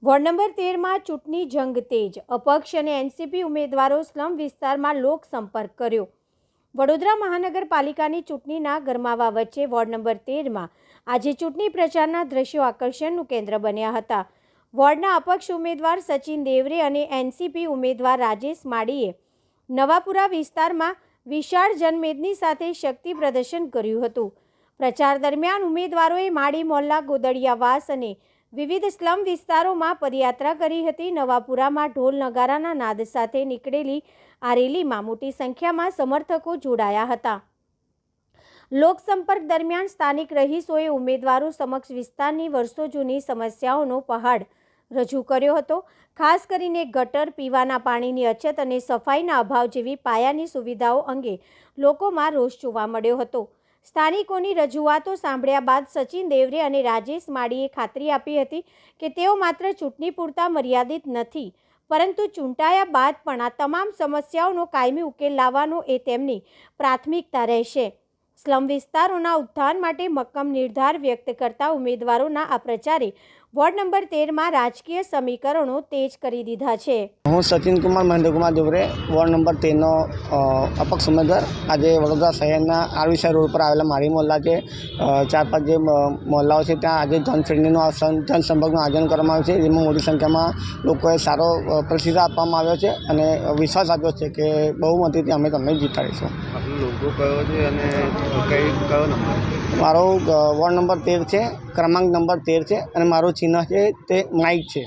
Ward number 13માં ચૂંટણી જંગ તેજ. અપક્ષ અને એનસીપી ઉમેદવારો સ્લમ વિસ્તારમાં લોકસંપર્ક કર્યો. વડોદરા મહાનગરપાલિકાની ચૂંટણીના ગરમાવા વચ્ચે વોર્ડ નંબર 13માં આજે ચૂંટણી પ્રચારના દ્રશ્યો આકર્ષણનું કેન્દ્ર બન્યા હતા. વોર્ડના અપક્ષ ઉમેદવાર સચિન દેવરે અને એનસીપી ઉમેદવાર રાજેશ માળીએ નવાપુરા વિસ્તારમાં વિશાળ જનમેદની સાથે શક્તિ પ્રદર્શન કર્યું હતું. પ્રચાર દરમિયાન ઉમેદવારોએ માળી મોહલ્લા, ગોદડિયાવાસ અને વિવિધ સ્લમ વિસ્તારોમાં પદયાત્રા કરી હતી. નવાપુરામાં ઢોલ નગારાના નાદ સાથે નીકળેલી આ રેલીમાં મોટી સંખ્યામાં સમર્થકો જોડાયા હતા. લોકસંપર્ક દરમિયાન સ્થાનિક રહીશોએ ઉમેદવારો સમક્ષ વિસ્તારની વર્ષો જૂની સમસ્યાઓનો પહાડ રજૂ કર્યો હતો. ખાસ કરીને ગટર, પીવાના પાણીની અછત અને સફાઈના અભાવ જેવી પાયાની સુવિધાઓ અંગે લોકોમાં રોષ જોવા મળ્યો હતો. સ્થાનિકોની રજૂઆતો સાંભળ્યા બાદ સચિન દેવરે અને રાજેશ માળીએ ખાતરી આપી હતી કે તેઓ માત્ર ચૂંટણી પૂરતા મર્યાદિત નથી, પરંતુ ચૂંટાયા બાદ પણ આ તમામ સમસ્યાઓનો કાયમી ઉકેલ લાવવાનો એ તેમની પ્રાથમિકતા રહેશે. સ્લમ વિસ્તારોના ઉત્થાન માટે મક્કમ નિર્ધાર વ્યક્ત કરતા ઉમેદવારોના આ પ્રચારે વોર્ડ નંબર 13માં રાજકીય સમીકરણો તેજ કરી દીધા છે. હું સચિન કુમાર મહેન્દ્રકુમાર દેવરે, વોર્ડ નંબર 13નો અપક્ષ ઉમેદવાર. આજે વડોદરા શહેરના આરવીસર રોડ પર આવેલા માળી મોહલ્લા છે, 4-5 જે મોહલ્લાઓ છે, ત્યાં આજે જનસંપર્કનું આયોજન કરવામાં આવ્યું છે. જેમાં મોટી સંખ્યામાં લોકોએ સારો પ્રતિસાદ આપવામાં આવ્યો છે અને વિશ્વાસ આપ્યો છે કે બહુમતીથી અમે તમને જીતાડીશું. લોગો કયો છે અને કયો નંબર? મારો વોર્ડ નંબર 13 છે, ક્રમાંક નંબર 13 છે અને મારું ચિહ્ન છે તે માઇક છે.